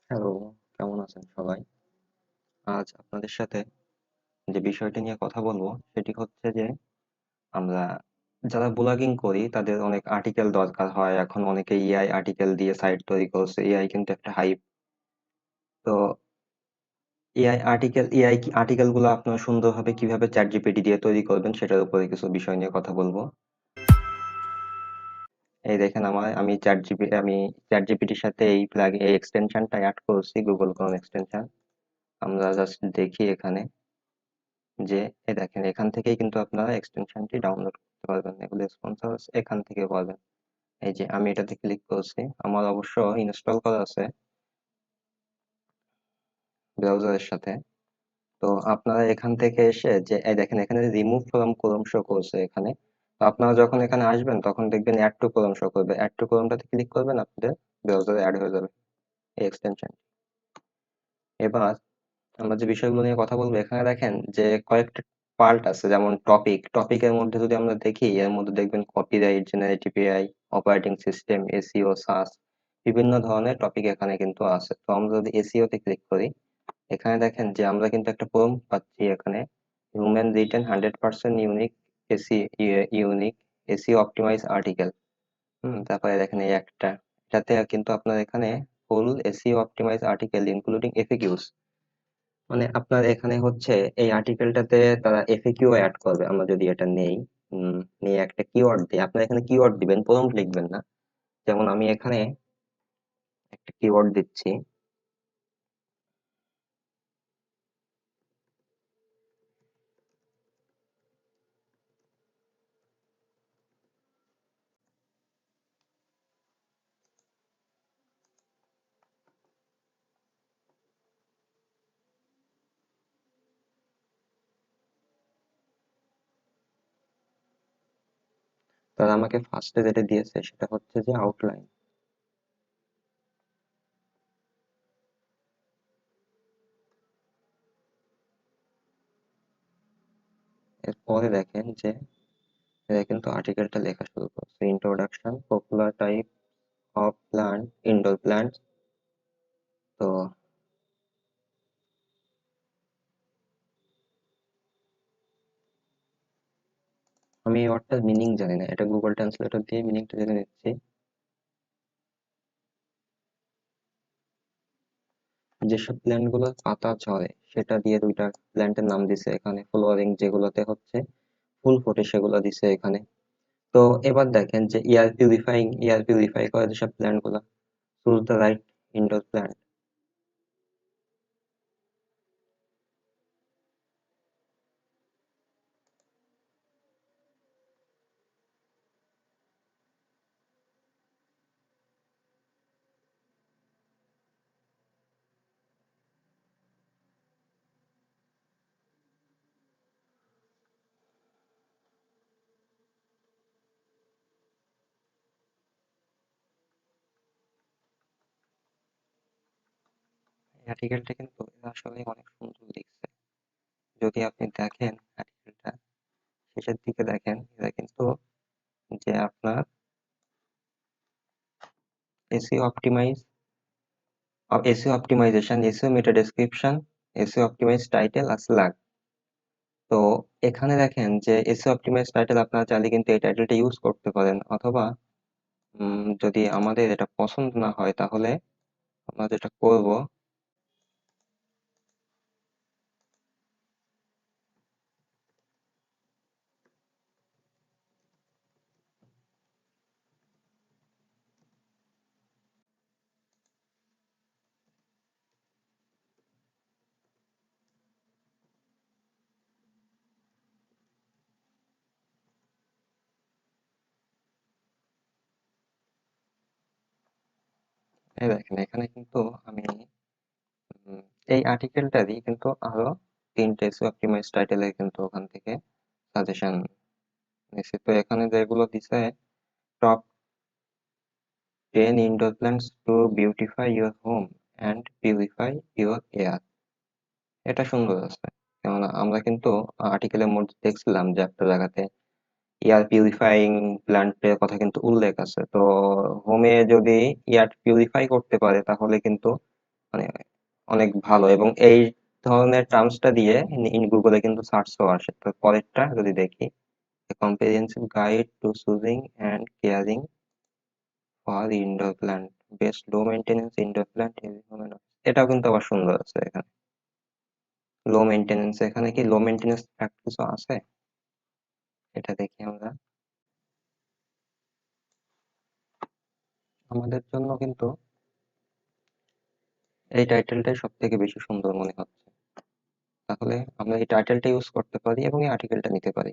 Hello, কেমন আছেন সবাই? আজ আপনাদের সাথে যে বিষয়টি নিয়ে কথা বলবো সেটি হচ্ছে যে আমরা যারা ব্লগিং করি তাদের অনেক আর্টিকেল দরকার হয়। এখন অনেকে এআই আর্টিকেল দিয়ে সাইট তৈরি করছে। এআই কিন্তু একটা হাইপ। তো এআই আর্টিকেল গুলো আপনারা সুন্দরভাবে কিভাবে চ্যাট জিপিটি দিয়ে তৈরি করবেন সেটার উপরে কিছু বিষয় নিয়ে কথা বলবো। এই দেখেন আমি চ্যাট জিপিটির সাথে এই এক্সটেনশনটা অ্যাড করছি, গুগল ক্রোম এক্সটেনশন। আমরা জাস্ট দেখি এখানে যে দেখেন এখান থেকেই কিন্তু আপনারা এক্সটেনশনটি ডাউনলোড করতে পারবেন। এগুলো স্পন্সরস এখান থেকে পাবেন। এই যে আমি এটাতে ক্লিক করছি, আমার অবশ্য ইনস্টল করা আছে ব্রাউজারের সাথে। তো আপনারা এখান থেকে এসে যে দেখেন এখানে রিমুভ ফ্রম ক্রোম শো করছে এখানে। তো আপনারা যখন এখানে আসবেন তখন দেখবেন অ্যাড টু ক্রোম শো করবে। অ্যাড টু ক্রোমটাতে ক্লিক করবেন, আপনাদের ব্রাউজারে অ্যাড হয়ে যাবে এই এক্সটেনশন। এবার আমরা যে বিষয়গুলো নিয়ে কথা বলবো, এখানে দেখেন যে কয়েকটা পার্ট আছে, যেমন টপিকের মধ্যে যদি আমরা দেখি, এর মধ্যে দেখবেন copyright, generative AI, operating system, SEO, SaaS, বিভিন্ন ধরনের টপিক এখানে কিন্তু আছে। তো আমরা যদি এসইও তে ক্লিক করি, এখানে দেখেন যে আমরা কিন্তু একটা ফর্ম পাচ্ছি এখানে, human written 100% unique AC unique SEO optimise article. তারপরে দেখেন এই একটা, এটাতে কিন্তু আপনার এখানে full SEO optimise article including FAQs, মানে আপনার এখানে হচ্ছে এই আর্টিকেলটাতে তারা এফএকিউ অ্যাড করবে। আমরা যদি এটা নেই, নিয়ে একটা কিওয়ার্ড দিই, আপনারা এখানে কিওয়ার্ড দিবেন, প্রম্পট লিখবেন না। যেমন আমি এখানে একটা কিওয়ার্ড দিচ্ছি, তারা আমাকে ফার্স্টে যেটা দিয়েছে সেটা হচ্ছে যে আউটলাইন। এরপরে দেখেন যে এরা কিন্তু আর্টিকেলটা লেখা শুরু করছে, introduction, popular type of plant, indoor plant. তো আমি এই ওয়ার্ডটার মিনিং জানি না, এটা গুগল ট্রান্সলেটর দিয়ে মিনিংটা জেনে নিচ্ছি। যেসব প্ল্যান্ট গুলোর পাতা ঝরে সেটা দিয়ে দুইটা প্ল্যান্টের নাম দিছে এখানে। ফ্লোয়ারিং যেগুলোতে হচ্ছে ফুল ফোটে সেগুলো দিছে এখানে। তো এবার দেখেন যে এয়ার পিউরিফাই করে যেসব প্ল্যান্ট গুলা, choose the right indoor plant. এই আর্টিকেলটা কিন্তু এরা আসলে অনেক সুন্দর লিখছে। যদি আপনি দেখেন আর্টিকেলটা শেষের দিকে দেখেন, এরা কিন্তু যে আপনার SEO optimize, SEO optimization, SEO meta description, SEO optimize title আর স্ল্যাগ। তো এখানে দেখেন যে এসইও অপটিমাইজ টাইটেল আপনারা চাইলে কিন্তু এই টাইটেলটা ইউজ করতে পারেন, অথবা যদি আমাদের এটা পছন্দ না হয় তাহলে আমরা যেটা করব, এই দেখেন এখানে কিন্তু আমি উম, এই আর্টিকেলটারই কিন্তু আরো তিনটে এসইও অপটিমাইজ টাইটেলের কিন্তু ওখান থেকে সাজেশন নিয়েছি। তো এখানে যেগুলো দিছে, top 10 indoor plants to beautify your home and purify your air, এটা সুন্দর আছে। কেননা আমরা কিন্তু আর্টিকেলের মধ্যে দেখছিলাম যে একটা জায়গাতে এয়ার পিউরিফাইং প্ল্যান্টের কথা কিন্তু উল্লেখ আছে। তো হোমে যদি এয়ার পিউরিফাই করতে পারে তাহলে কিন্তু মানে অনেক ভালো, এবং এই ধরনের টার্মসটা দিয়ে গুগলে কিন্তু সার্চও আসে। তো পরেরটা যদি দেখি, comprehensive guide to choosing and caring for indoor plant, best low maintenance indoor plant, এটাও কিন্তু আবার সুন্দর আছে এখানে। লো মেইনটেনেন্স, এখানে কি লো মেইনটেনেন্স ফ্যাক্ট কিছু আছে? এটা দেখি আমরা। আমাদের জন্য কিন্তু এই টাইটেলটাই সব থেকে বেশি সুন্দর মনে হচ্ছে। তাহলে আমরা এই টাইটেলটা ইউজ করতে পারি এবং এই আর্টিকেলটা নিতে পারি।